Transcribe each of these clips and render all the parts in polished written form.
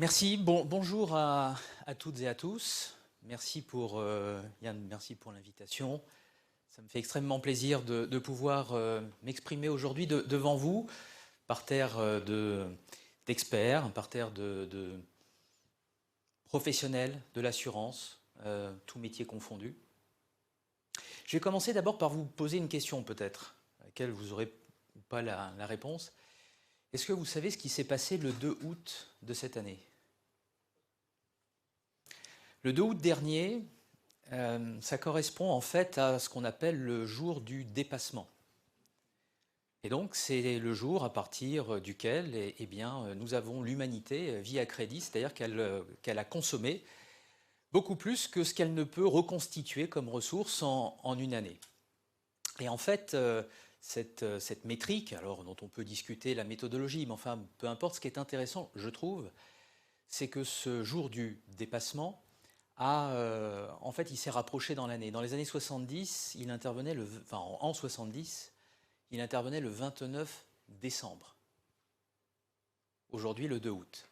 Merci, bonjour à toutes et à tous. Merci pour, Yann, merci pour l'invitation. Ça me fait extrêmement plaisir de pouvoir m'exprimer aujourd'hui devant vous, par terre d'experts, par terre de professionnels de l'assurance, tous métiers confondus. Je vais commencer d'abord par vous poser une question peut-être, à laquelle vous n'aurez pas la réponse. Est-ce que vous savez ce qui s'est passé le 2 août de cette année ? Le 2 août dernier, ça correspond en fait à ce qu'on appelle le jour du dépassement. Et donc c'est le jour à partir duquel nous avons l'humanité vie à crédit, c'est-à-dire qu'elle a consommé beaucoup plus que ce qu'elle ne peut reconstituer comme ressource en une année. Et en fait, cette métrique, alors dont on peut discuter la méthodologie, mais enfin peu importe, ce qui est intéressant, je trouve, c'est que ce jour du dépassement en fait, il s'est rapproché dans l'année. Dans les années 70, il intervenait en 70, il intervenait le 29 décembre. Aujourd'hui, le 2 août.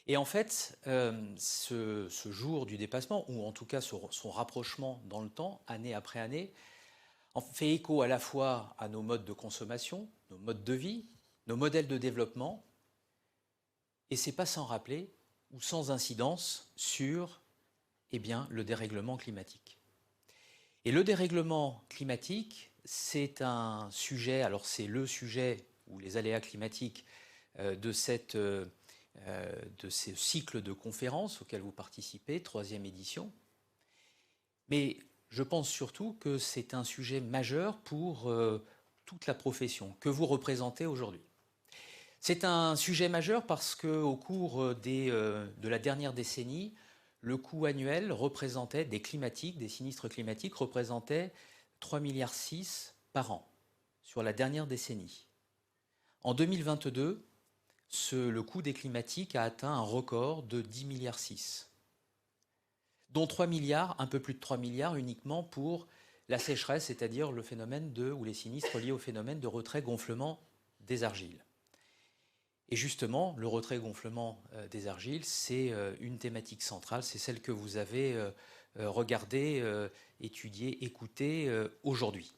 Et en fait, ce jour du dépassement, ou en tout cas son rapprochement dans le temps, année après année, fait écho à la fois à nos modes de consommation, nos modes de vie, nos modèles de développement, et c'est pas sans rappeler ou sans incidence sur le dérèglement climatique. Et le dérèglement climatique, c'est un sujet, alors c'est le sujet ou les aléas climatiques de ce cycle de conférences auquel vous participez, 3e édition. Mais je pense surtout que c'est un sujet majeur pour toute la profession que vous représentez aujourd'hui. C'est un sujet majeur parce qu'au cours de la dernière décennie, le coût annuel représentait des sinistres climatiques représentait 3,6 milliards par an sur la dernière décennie. En 2022, le coût des climatiques a atteint un record de 10,6 milliards, dont 3 milliards, un peu plus de 3 milliards uniquement pour la sécheresse, c'est-à-dire le phénomène ou les sinistres liés au phénomène de retrait-gonflement des argiles. Et justement, le retrait-gonflement des argiles, c'est une thématique centrale, c'est celle que vous avez regardée, étudiée, écoutée aujourd'hui.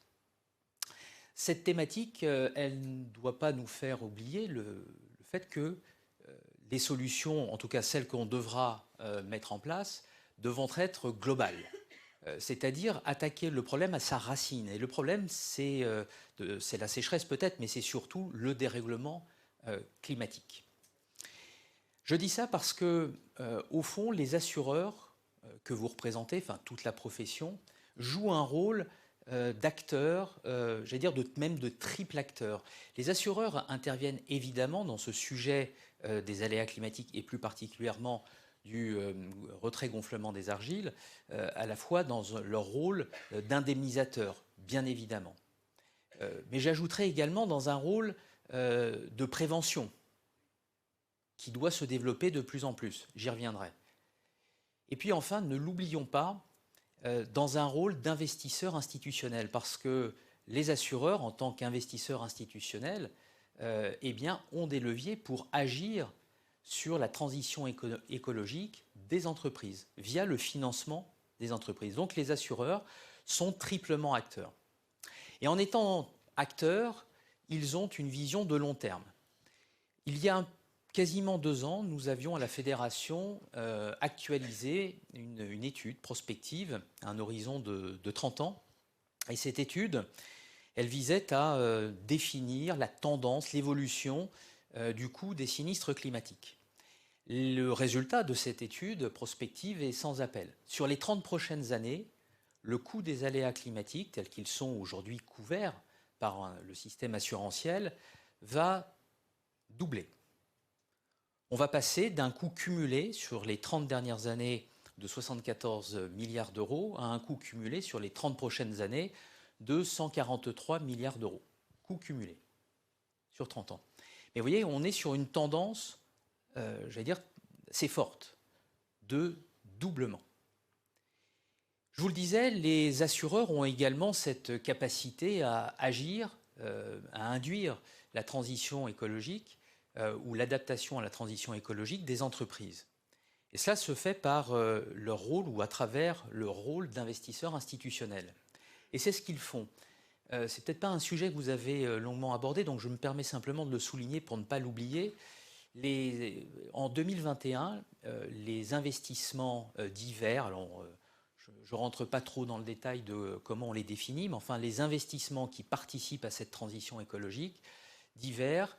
Cette thématique, elle ne doit pas nous faire oublier le fait que les solutions, en tout cas celles qu'on devra mettre en place, devront être globales. C'est-à-dire attaquer le problème à sa racine. Et le problème, c'est la sécheresse peut-être, mais c'est surtout le dérèglement climatique. Je dis ça parce que, au fond, les assureurs que vous représentez, enfin toute la profession, jouent un rôle d'acteur, j'allais dire même de triple acteur. Les assureurs interviennent évidemment dans ce sujet des aléas climatiques et plus particulièrement du retrait-gonflement des argiles, à la fois dans leur rôle d'indemnisateur, bien évidemment. Mais j'ajouterais également dans un rôle de prévention qui doit se développer de plus en plus. J'y reviendrai. Et puis enfin, ne l'oublions pas, dans un rôle d'investisseur institutionnel, parce que les assureurs, en tant qu'investisseurs institutionnels, ont des leviers pour agir sur la transition écologique des entreprises, via le financement des entreprises. Donc les assureurs sont triplement acteurs. Et en étant acteurs, ils ont une vision de long terme. Il y a quasiment 2 ans, nous avions à la Fédération actualisé une étude prospective à un horizon de 30 ans. Et cette étude, elle visait à définir la tendance, l'évolution du coût des sinistres climatiques. Le résultat de cette étude prospective est sans appel. Sur les 30 prochaines années, le coût des aléas climatiques, tels qu'ils sont aujourd'hui couverts par le système assurantiel, va doubler. On va passer d'un coût cumulé sur les 30 dernières années de 74 milliards d'euros à un coût cumulé sur les 30 prochaines années de 143 milliards d'euros. Coût cumulé sur 30 ans. Mais vous voyez, on est sur une tendance, j'allais dire, assez forte, de doublement. Je vous le disais, les assureurs ont également cette capacité à agir, à induire la transition écologique ou l'adaptation à la transition écologique des entreprises. Et cela se fait par leur rôle ou à travers le rôle d'investisseurs institutionnels. Et c'est ce qu'ils font. C'est peut-être pas un sujet que vous avez longuement abordé, donc je me permets simplement de le souligner pour ne pas l'oublier. En 2021, les investissements divers, alors je ne rentre pas trop dans le détail de comment on les définit, mais enfin les investissements qui participent à cette transition écologique divers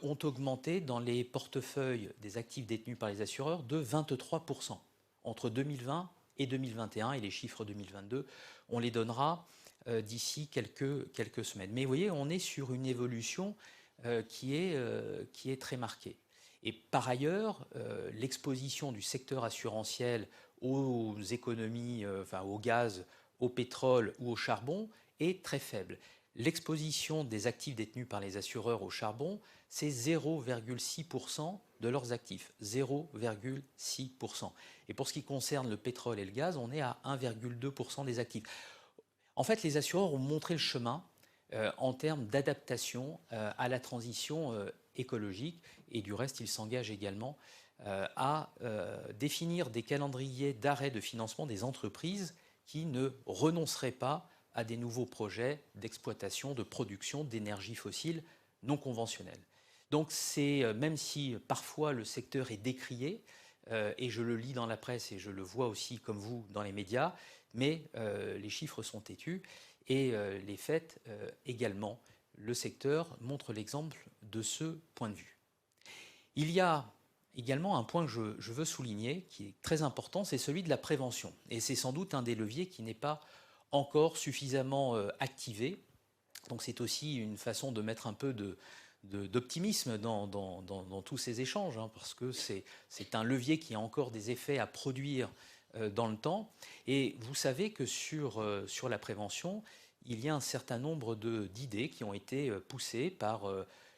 ont augmenté dans les portefeuilles des actifs détenus par les assureurs de 23% entre 2020 et 2021, et les chiffres 2022, on les donnera d'ici quelques semaines. Mais vous voyez, on est sur une évolution qui est très marquée. Et par ailleurs, l'exposition du secteur assurantiel aux économies, enfin au gaz, au pétrole ou au charbon est très faible. L'exposition des actifs détenus par les assureurs au charbon, c'est 0,6% de leurs actifs. 0,6%. Et pour ce qui concerne le pétrole et le gaz, on est à 1,2% des actifs. En fait, les assureurs ont montré le chemin en termes d'adaptation à la transition écologique, et du reste, ils s'engagent également à définir des calendriers d'arrêt de financement des entreprises qui ne renonceraient pas à des nouveaux projets d'exploitation, de production d'énergie fossile non conventionnelle. Donc même si parfois le secteur est décrié, et je le lis dans la presse et je le vois aussi comme vous dans les médias, mais les chiffres sont têtus et les faits également. Le secteur montre l'exemple de ce point de vue. Il y a également un point que je veux souligner qui est très important, c'est celui de la prévention. Et c'est sans doute un des leviers qui n'est pas encore suffisamment activé. Donc c'est aussi une façon de mettre un peu d'optimisme dans tous ces échanges, hein, parce que c'est un levier qui a encore des effets à produire dans le temps. Et vous savez que sur la prévention, il y a un certain nombre d'idées qui ont été poussées par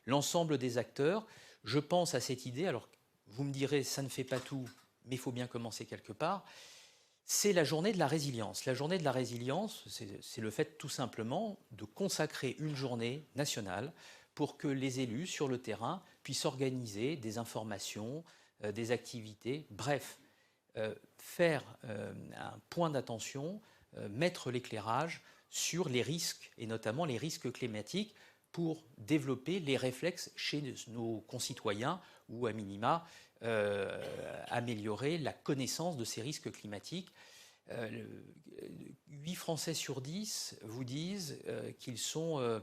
l'ensemble des acteurs. Je pense à cette idée, alors vous me direz, ça ne fait pas tout, mais il faut bien commencer quelque part. C'est la journée de la résilience. La journée de la résilience, c'est le fait tout simplement de consacrer une journée nationale pour que les élus sur le terrain puissent organiser des informations, des activités, bref, faire un point d'attention, mettre l'éclairage sur les risques, et notamment les risques climatiques, pour développer les réflexes chez nos concitoyens, ou à minima améliorer la connaissance de ces risques climatiques. 8 Français sur 10 vous disent qu'ils sont,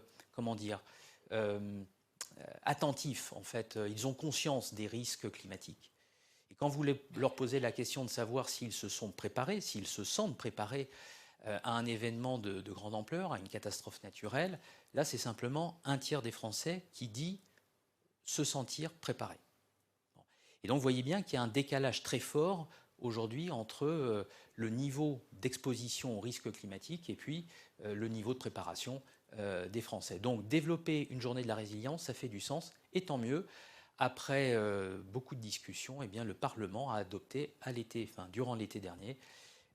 attentifs, en fait. Ils ont conscience des risques climatiques. Et quand vous leur posez la question de savoir s'ils se sont préparés, s'ils se sentent préparés à un événement de grande ampleur, à une catastrophe naturelle, là c'est simplement un tiers des Français qui dit se sentir préparé. Et donc vous voyez bien qu'il y a un décalage très fort aujourd'hui entre le niveau d'exposition aux risques climatiques et puis le niveau de préparation des Français. Donc développer une journée de la résilience, ça fait du sens, et tant mieux. Après beaucoup de discussions, eh bien, le Parlement a adopté durant l'été dernier,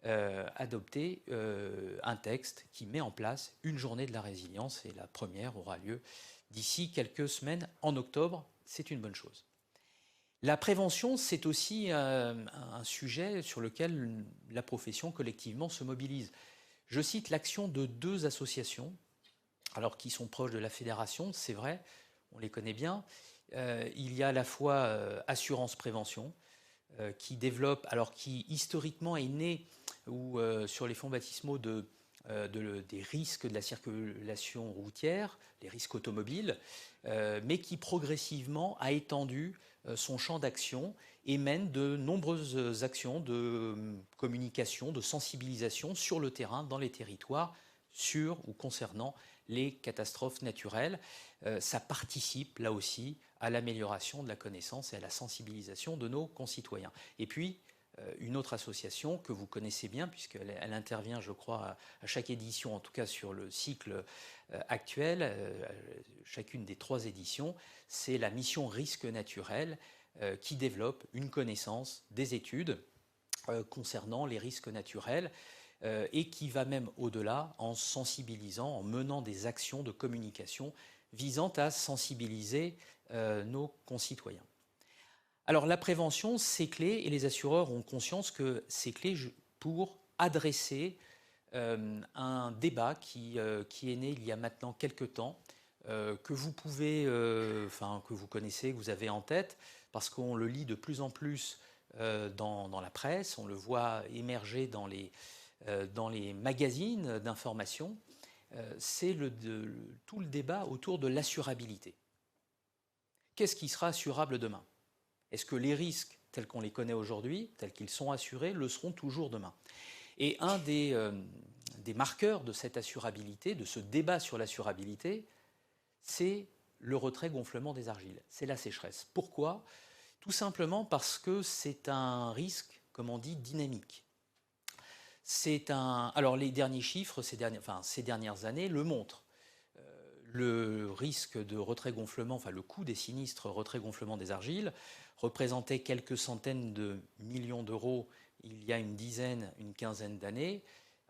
un texte qui met en place une journée de la résilience, et la première aura lieu d'ici quelques semaines, en octobre. C'est une bonne chose. La prévention, c'est aussi un sujet sur lequel la profession collectivement se mobilise. Je cite l'action de 2 associations, alors qui sont proches de la fédération, c'est vrai, on les connaît bien. Il y a à la fois Assurance Prévention, qui développe, alors qui historiquement est né sur les fonds baptismaux des risques de la circulation routière, les risques automobiles, mais qui progressivement a étendu son champ d'action et mène de nombreuses actions de communication, de sensibilisation sur le terrain, dans les territoires, sur ou concernant les catastrophes naturelles. Ça participe là aussi à l'amélioration de la connaissance et à la sensibilisation de nos concitoyens. Et puis, une autre association que vous connaissez bien, puisqu'elle intervient, je crois, à chaque édition, en tout cas sur le cycle actuel, chacune des 3 éditions, c'est la mission Risques naturels, qui développe une connaissance des études concernant les risques naturels, et qui va même au-delà en sensibilisant, en menant des actions de communication visant à sensibiliser nos concitoyens. Alors la prévention, c'est clé, et les assureurs ont conscience que c'est clé pour adresser un débat qui est né il y a maintenant quelques temps, que vous pouvez, que vous connaissez, que vous avez en tête, parce qu'on le lit de plus en plus dans la presse, on le voit émerger dans les magazines d'information. C'est tout le débat autour de l'assurabilité. Qu'est-ce qui sera assurable demain? Est-ce que les risques tels qu'on les connaît aujourd'hui, tels qu'ils sont assurés, le seront toujours demain? Et un des marqueurs de cette assurabilité, de ce débat sur l'assurabilité, c'est le retrait-gonflement des argiles, c'est la sécheresse. Pourquoi? Tout simplement parce que c'est un risque, comme on dit, dynamique. Alors les derniers chiffres, ces dernières années, le montrent. Le risque de retrait-gonflement, le coût des sinistres retrait-gonflement des argiles représentait quelques centaines de millions d'euros il y a une quinzaine d'années.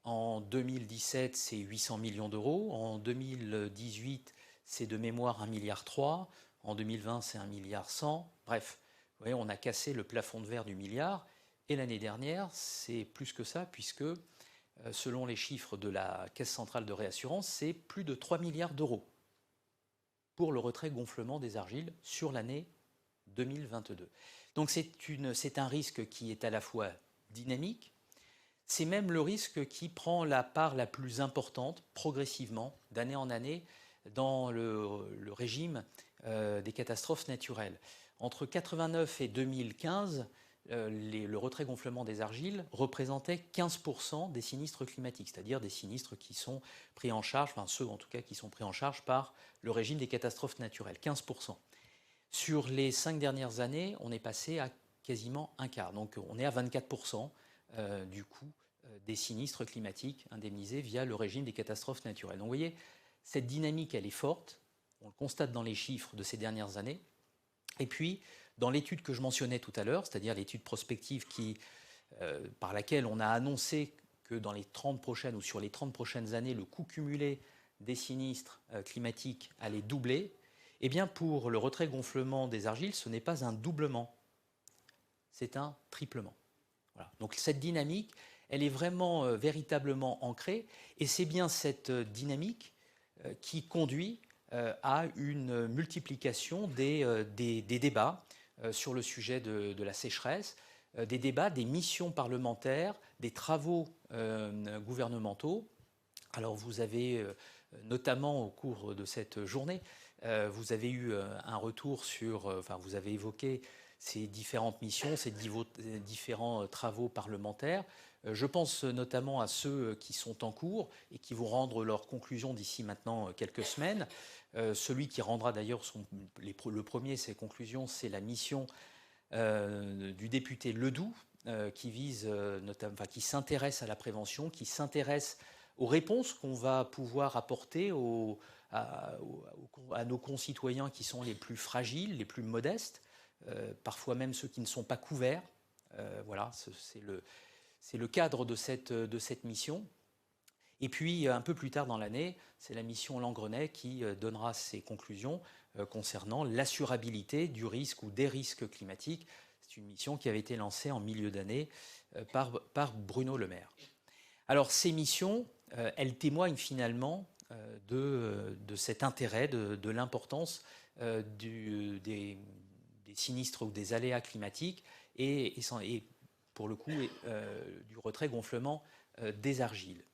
En 2017, c'est 800 millions d'euros. En 2018, c'est de mémoire 1,3 milliard. En 2020, c'est 1,1 milliard. Bref, vous voyez, on a cassé le plafond de verre du milliard. Et l'année dernière, c'est plus que ça, puisque selon les chiffres de la Caisse centrale de réassurance, c'est plus de 3 milliards d'euros pour le retrait-gonflement des argiles sur l'année 2022. Donc c'est un risque qui est à la fois dynamique, c'est même le risque qui prend la part la plus importante, progressivement, d'année en année, dans le régime des catastrophes naturelles. Entre 1989 et 2015, le retrait-gonflement des argiles représentait 15% des sinistres climatiques, c'est-à-dire des sinistres qui sont pris en charge, ceux en tout cas qui sont pris en charge par le régime des catastrophes naturelles, 15%. Sur les 5 dernières années, on est passé à quasiment un quart, donc on est à 24% du coût des sinistres climatiques indemnisés via le régime des catastrophes naturelles. Donc vous voyez, cette dynamique, elle est forte, on le constate dans les chiffres de ces dernières années, et puis dans l'étude que je mentionnais tout à l'heure, c'est-à-dire l'étude prospective par laquelle on a annoncé que dans les 30 prochaines ou sur les 30 prochaines années, le coût cumulé des sinistres climatiques allait doubler, eh bien pour le retrait-gonflement des argiles, ce n'est pas un doublement, c'est un triplement. Voilà. Donc cette dynamique, elle est vraiment véritablement ancrée, et c'est bien cette dynamique qui conduit à une multiplication des débats sur le sujet de la sécheresse, des débats, des missions parlementaires, des travaux gouvernementaux. Alors vous avez, notamment au cours de cette journée, vous avez eu un retour sur, vous avez évoqué ces différentes missions, ces différents travaux parlementaires. Je pense notamment à ceux qui sont en cours et qui vont rendre leurs conclusions d'ici maintenant quelques semaines. Celui qui rendra d'ailleurs le premier ses conclusions, c'est la mission du député Ledoux, qui s'intéresse à la prévention, qui s'intéresse aux réponses qu'on va pouvoir apporter à nos concitoyens qui sont les plus fragiles, les plus modestes, parfois même ceux qui ne sont pas couverts. Voilà, c'est le cadre de cette mission. Et puis, un peu plus tard dans l'année, c'est la mission Langrenay qui donnera ses conclusions concernant l'assurabilité du risque ou des risques climatiques. C'est une mission qui avait été lancée en milieu d'année par Bruno Le Maire. Alors, ces missions, elles témoignent finalement de cet intérêt, de l'importance des sinistres ou des aléas climatiques et pour le coup, du retrait-gonflement des argiles.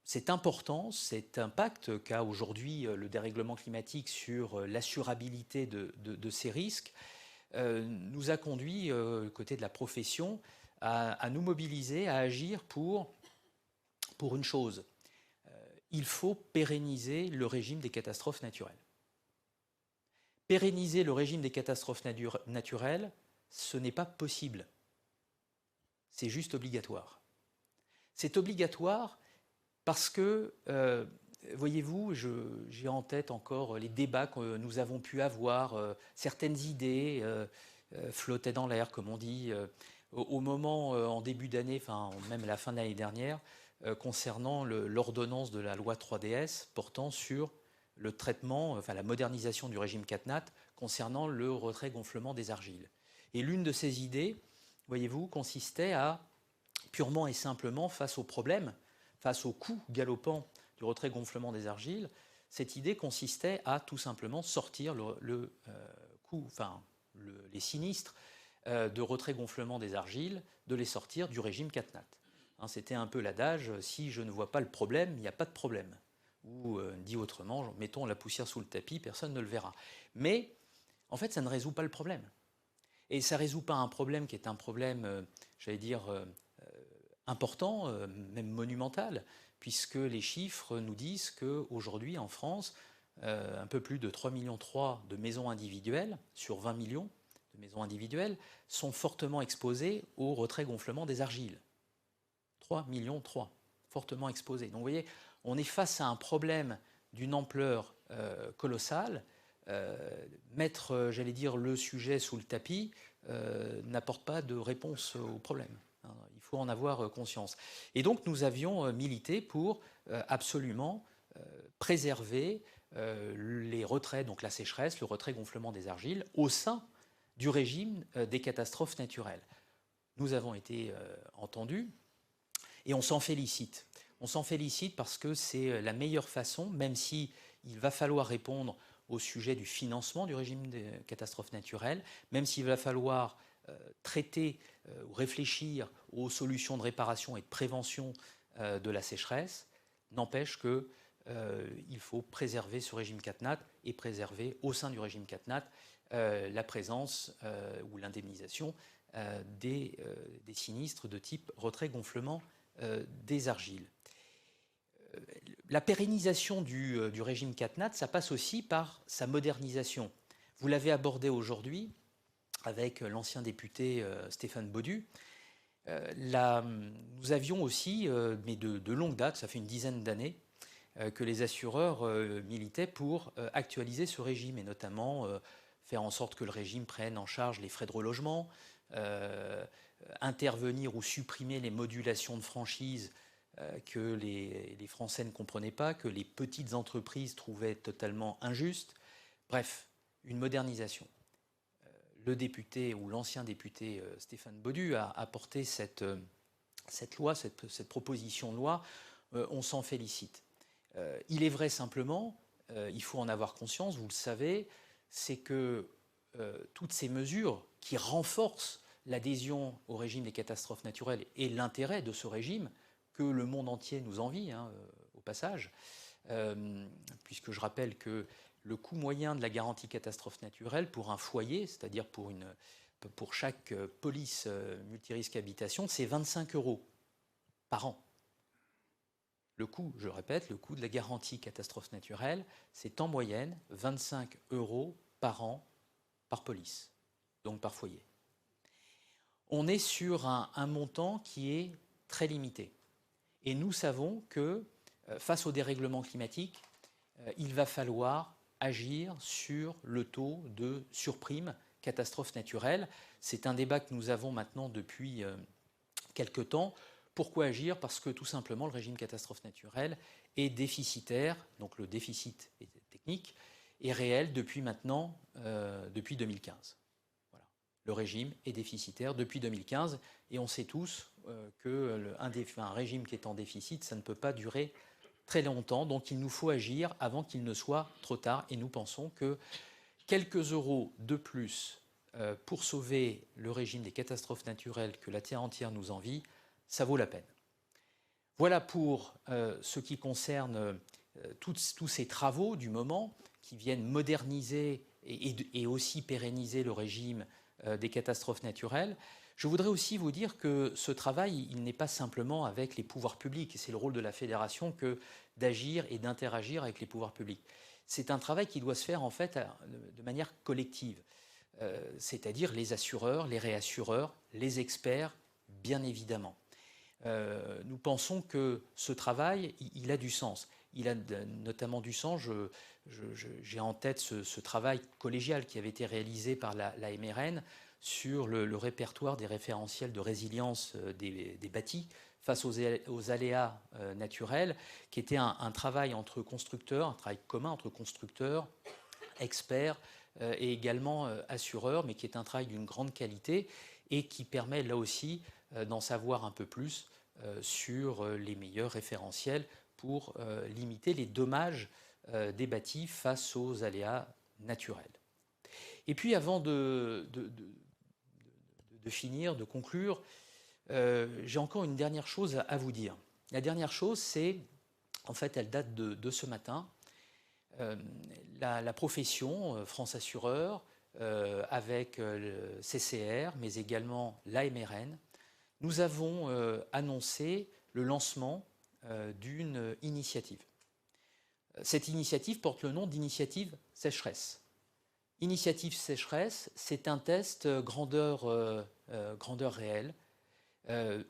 Cette importance, cet impact qu'a aujourd'hui le dérèglement climatique sur l'assurabilité de ces risques nous a conduit, côté de la profession, à nous mobiliser, à agir pour une chose. Il faut pérenniser le régime des catastrophes naturelles. Pérenniser le régime des catastrophes naturelles, ce n'est pas possible. C'est juste obligatoire. C'est obligatoire parce que, voyez-vous, j'ai en tête encore les débats que nous avons pu avoir, certaines idées flottaient dans l'air, comme on dit, au moment, en début d'année, même à la fin de l'année dernière, concernant l'ordonnance de la loi 3DS portant sur le traitement, enfin la modernisation du régime CatNat concernant le retrait-gonflement des argiles. Et l'une de ces idées, voyez-vous, consistait à, purement et simplement, face au problème, face au coût galopant du retrait-gonflement des argiles, cette idée consistait à tout simplement sortir les sinistres de retrait-gonflement des argiles, de les sortir du régime CatNat. C'était un peu l'adage, si je ne vois pas le problème, il n'y a pas de problème. Ou dit autrement, mettons la poussière sous le tapis, personne ne le verra. Mais en fait, ça ne résout pas le problème. Et ça ne résout pas un problème qui est un problème, j'allais dire, important, même monumental, puisque les chiffres nous disent qu'aujourd'hui, en France, un peu plus de 3,3 millions de maisons individuelles, sur 20 millions de maisons individuelles, sont fortement exposées au retrait-gonflement des argiles. 3,3 millions, fortement exposées. Donc vous voyez, on est face à un problème d'une ampleur colossale. Mettre, j'allais dire, le sujet sous le tapis n'apporte pas de réponse au problème. Il faut en avoir conscience. Et donc nous avions milité pour absolument préserver les retraits, donc la sécheresse, le retrait-gonflement des argiles, au sein du régime des catastrophes naturelles. Nous avons été entendus et on s'en félicite. On s'en félicite parce que c'est la meilleure façon, même si il va falloir répondre au sujet du financement du régime des catastrophes naturelles, même s'il va falloir traiter ou réfléchir aux solutions de réparation et de prévention de la sécheresse, n'empêche qu'il faut préserver ce régime CatNat et préserver au sein du régime CatNat la présence ou l'indemnisation des sinistres de type retrait-gonflement des argiles. La pérennisation du régime CatNat, ça passe aussi par sa modernisation. Vous l'avez abordé aujourd'hui avec l'ancien député Stéphane Baudu. Nous avions aussi, mais de longue date, ça fait une dizaine d'années, que les assureurs militaient pour actualiser ce régime et notamment faire en sorte que le régime prenne en charge les frais de relogement, intervenir ou supprimer les modulations de franchise que les Français ne comprenaient pas, que les petites entreprises trouvaient totalement injustes. Bref, une modernisation. Le député ou l'ancien député Stéphane Baudu a apporté cette loi, cette proposition de loi. On s'en félicite. Il est vrai simplement, il faut en avoir conscience, vous le savez, c'est que toutes ces mesures qui renforcent l'adhésion au régime des catastrophes naturelles et l'intérêt de ce régime, que le monde entier nous envie, au passage, puisque je rappelle que le coût moyen de la garantie catastrophe naturelle pour un foyer, c'est-à-dire pour chaque police multirisque habitation, c'est 25 € par an. Le coût, je répète, le coût de la garantie catastrophe naturelle, c'est en moyenne 25 € par an par police, donc par foyer. On est sur un montant qui est très limité. Et nous savons que face au dérèglement climatique, il va falloir agir sur le taux de surprime catastrophe naturelle. C'est un débat que nous avons maintenant depuis quelque temps. Pourquoi agir? Parce que tout simplement le régime catastrophe naturelle est déficitaire, donc le déficit technique est réel depuis maintenant, depuis 2015. Voilà. Le régime est déficitaire depuis 2015 et on sait tous qu'un régime qui est en déficit, ça ne peut pas durer très longtemps, donc il nous faut agir avant qu'il ne soit trop tard et nous pensons que quelques euros de plus pour sauver le régime des catastrophes naturelles que la Terre entière nous envie, ça vaut la peine. Voilà pour ce qui concerne tous ces travaux du moment qui viennent moderniser et aussi pérenniser le régime des catastrophes naturelles. Je voudrais aussi vous dire que ce travail, il n'est pas simplement avec les pouvoirs publics. C'est le rôle de la fédération que d'agir et d'interagir avec les pouvoirs publics. C'est un travail qui doit se faire en fait de manière collective, c'est-à-dire les assureurs, les réassureurs, les experts, bien évidemment. Nous pensons que ce travail, il a du sens. Il a notamment du sens, j'ai en tête ce travail collégial qui avait été réalisé par la MRN sur le répertoire des référentiels de résilience des bâtis face aux aléas naturels, qui était un travail entre constructeurs, un travail commun entre constructeurs, experts et également assureurs, mais qui est un travail d'une grande qualité et qui permet là aussi d'en savoir un peu plus sur les meilleurs référentiels pour limiter les dommages des bâtis face aux aléas naturels. Et puis avant de finir, de conclure, j'ai encore une dernière chose à vous dire. La dernière chose, c'est, en fait, elle date de ce matin, la profession France Assureur, avec le CCR, mais également l'AMRN, nous avons annoncé le lancement d'une initiative. Cette initiative porte le nom d'initiative sécheresse. Initiative sécheresse, c'est un test grandeur réelle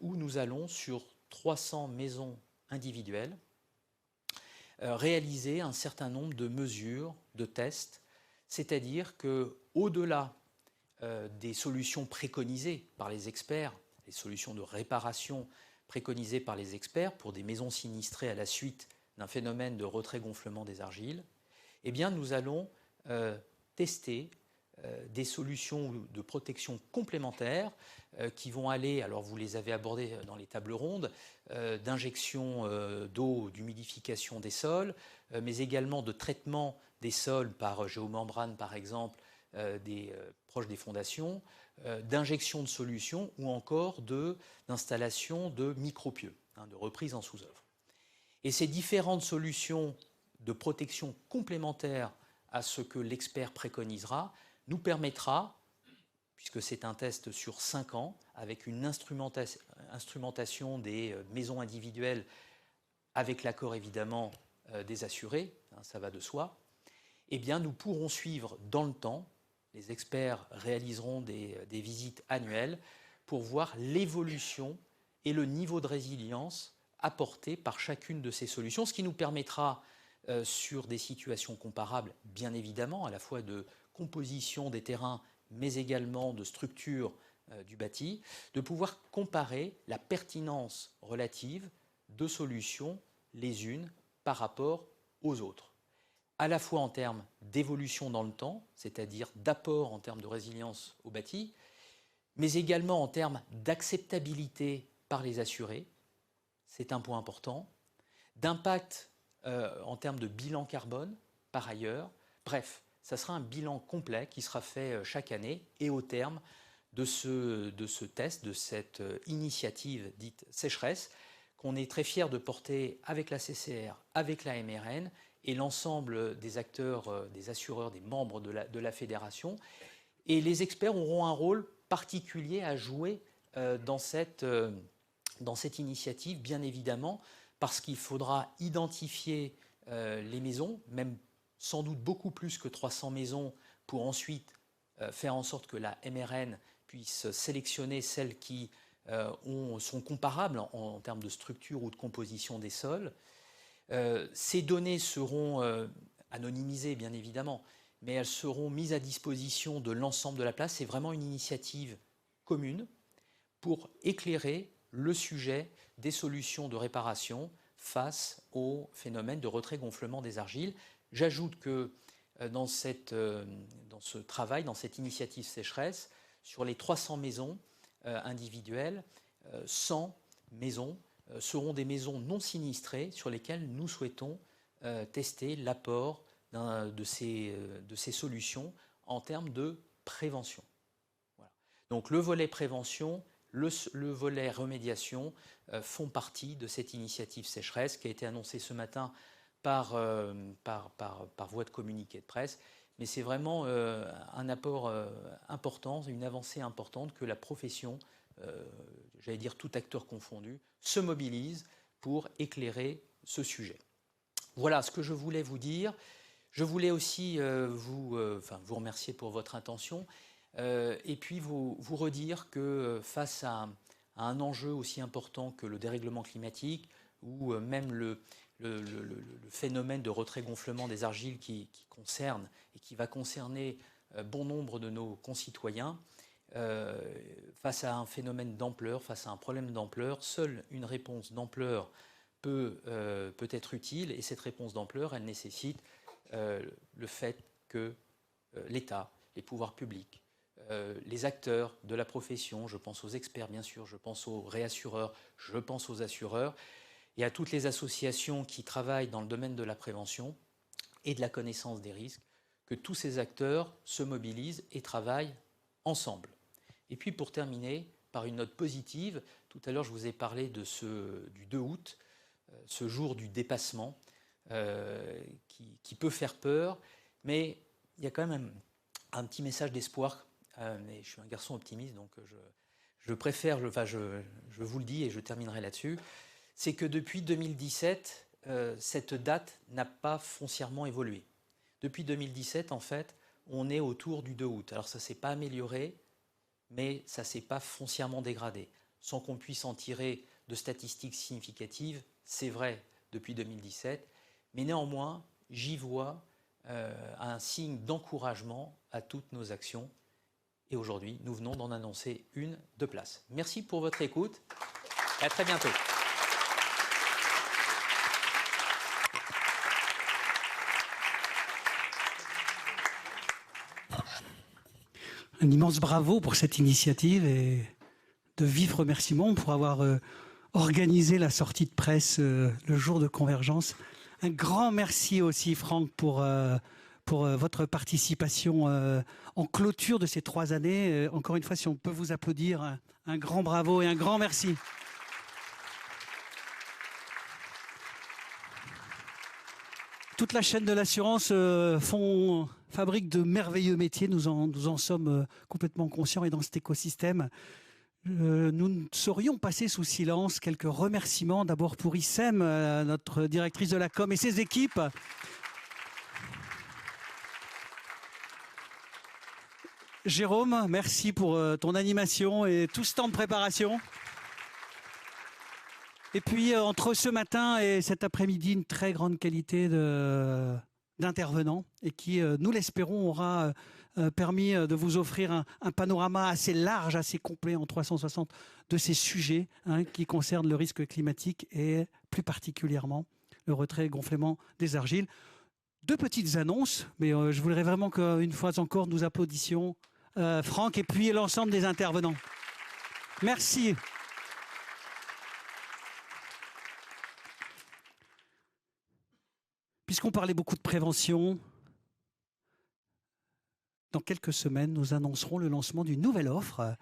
où nous allons sur 300 maisons individuelles réaliser un certain nombre de mesures, de tests, c'est-à-dire qu'au-delà des solutions préconisées par les experts, les solutions de réparation préconisées par les experts pour des maisons sinistrées à la suite d'un phénomène de retrait-gonflement des argiles, eh bien nous allons tester des solutions de protection complémentaires qui vont aller, alors vous les avez abordées dans les tables rondes, d'injection d'eau, d'humidification des sols, mais également de traitement des sols par géomembrane par exemple, proches des fondations, d'injection de solutions ou encore d'installation de micropieux, de reprise en sous-œuvre. Et ces différentes solutions de protection complémentaires à ce que l'expert préconisera nous permettra, puisque c'est un test sur 5 ans, avec une instrumentation des maisons individuelles, avec l'accord évidemment des assurés, ça va de soi, eh bien nous pourrons suivre dans le temps, les experts réaliseront des visites annuelles pour voir l'évolution et le niveau de résilience apporté par chacune de ces solutions, ce qui nous permettra, sur des situations comparables, bien évidemment, à la fois de composition des terrains, mais également de structure du bâti, de pouvoir comparer la pertinence relative de solutions les unes par rapport aux autres, à la fois en termes d'évolution dans le temps, c'est-à-dire d'apport en termes de résilience au bâti, mais également en termes d'acceptabilité par les assurés, c'est un point important, d'impact en termes de bilan carbone, par ailleurs. Bref, ça sera un bilan complet qui sera fait chaque année et au terme de ce test, de cette initiative dite sécheresse, qu'on est très fiers de porter avec la CCR, avec la MRN et l'ensemble des acteurs, des assureurs, des membres de la fédération. Et les experts auront un rôle particulier à jouer dans cette initiative, bien évidemment, parce qu'il faudra identifier les maisons, même sans doute beaucoup plus que 300 maisons, pour ensuite faire en sorte que la MRN puisse sélectionner celles qui sont comparables en termes de structure ou de composition des sols. Ces données seront anonymisées, bien évidemment, mais elles seront mises à disposition de l'ensemble de la place. C'est vraiment une initiative commune pour éclairer le sujet des solutions de réparation face au phénomène de retrait-gonflement des argiles. J'ajoute que dans ce travail, dans cette initiative sécheresse, sur les 300 maisons individuelles, 100 maisons seront des maisons non sinistrées sur lesquelles nous souhaitons tester l'apport de ces solutions en termes de prévention. Voilà. Donc le volet prévention, le volet remédiation font partie de cette initiative sécheresse qui a été annoncée ce matin par voie de communiqué de presse. Mais c'est vraiment un apport important, une avancée importante que la profession, j'allais dire tout acteur confondu, se mobilise pour éclairer ce sujet. Voilà ce que je voulais vous dire. Je voulais aussi vous remercier pour votre intention et puis vous redire que face à un enjeu aussi important que le dérèglement climatique ou même le phénomène de retrait-gonflement des argiles qui concerne et qui va concerner bon nombre de nos concitoyens, face à un phénomène d'ampleur, face à un problème d'ampleur, seule une réponse d'ampleur peut être utile, et cette réponse d'ampleur, elle nécessite le fait que l'État, les pouvoirs publics, les acteurs de la profession, je pense aux experts bien sûr, je pense aux réassureurs, je pense aux assureurs, et à toutes les associations qui travaillent dans le domaine de la prévention et de la connaissance des risques, que tous ces acteurs se mobilisent et travaillent ensemble. Et puis pour terminer, par une note positive, tout à l'heure je vous ai parlé du 2 août, ce jour du dépassement, qui peut faire peur, mais il y a quand même un petit message d'espoir. Mais je suis un garçon optimiste, donc je préfère, je vous le dis et je terminerai là-dessus, c'est que depuis 2017, cette date n'a pas foncièrement évolué. Depuis 2017, en fait, on est autour du 2 août. Alors ça ne s'est pas amélioré, mais ça ne s'est pas foncièrement dégradé. Sans qu'on puisse en tirer de statistiques significatives, c'est vrai depuis 2017, mais néanmoins, j'y vois un signe d'encouragement à toutes nos actions. Et aujourd'hui, nous venons d'en annoncer une de place. Merci pour votre écoute et à très bientôt. Un immense bravo pour cette initiative et de vifs remerciements pour avoir organisé la sortie de presse le jour de Convergence. Un grand merci aussi, Franck, pour votre participation en clôture de ces 3 années. Encore une fois, si on peut vous applaudir, un grand bravo et un grand merci. Toute la chaîne de l'assurance fabrique de merveilleux métiers. Nous en sommes complètement conscients, et dans cet écosystème, nous ne saurions passer sous silence quelques remerciements. D'abord pour Issem, notre directrice de la com, et ses équipes. Jérôme, merci pour ton animation et tout ce temps de préparation. Et puis, entre ce matin et cet après-midi, une très grande qualité d'intervenants, et qui, nous l'espérons, aura permis de vous offrir un panorama assez large, assez complet en 360 de ces sujets qui concernent le risque climatique et plus particulièrement le retrait-gonflement des argiles. 2 petites annonces, mais je voudrais vraiment qu'une fois encore, nous applaudissions Franck et puis l'ensemble des intervenants. Merci. Puisqu'on parlait beaucoup de prévention, dans quelques semaines, nous annoncerons le lancement d'une nouvelle offre,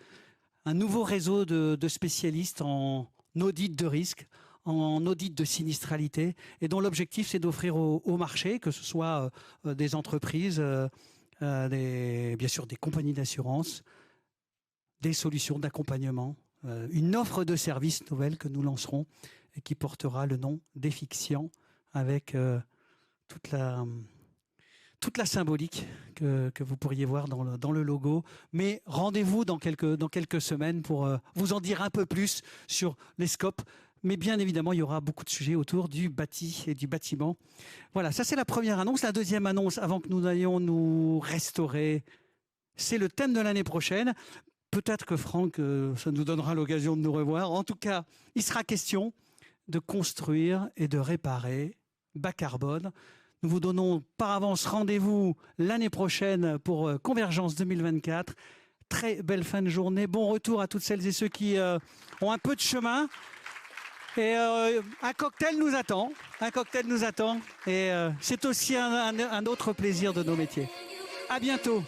un nouveau réseau de spécialistes en audit de risque, en audit de sinistralité, et dont l'objectif c'est d'offrir au marché, que ce soit des entreprises, bien sûr des compagnies d'assurance, des solutions d'accompagnement, une offre de services nouvelle que nous lancerons et qui portera le nom d'Effixian, avec toute la symbolique que vous pourriez voir dans le logo. Mais rendez-vous dans quelques semaines pour vous en dire un peu plus sur les scopes. Mais bien évidemment, il y aura beaucoup de sujets autour du bâti et du bâtiment. Voilà, ça c'est la première annonce. La deuxième annonce, avant que nous allions nous restaurer, c'est le thème de l'année prochaine. Peut-être que Franck, ça nous donnera l'occasion de nous revoir. En tout cas, il sera question de construire et de réparer bas carbone. Nous vous donnons par avance rendez-vous l'année prochaine pour Convergence 2024. Très belle fin de journée. Bon retour à toutes celles et ceux qui ont un peu de chemin. Et un cocktail nous attend. Un cocktail nous attend. Et c'est aussi un autre plaisir de nos métiers. À bientôt.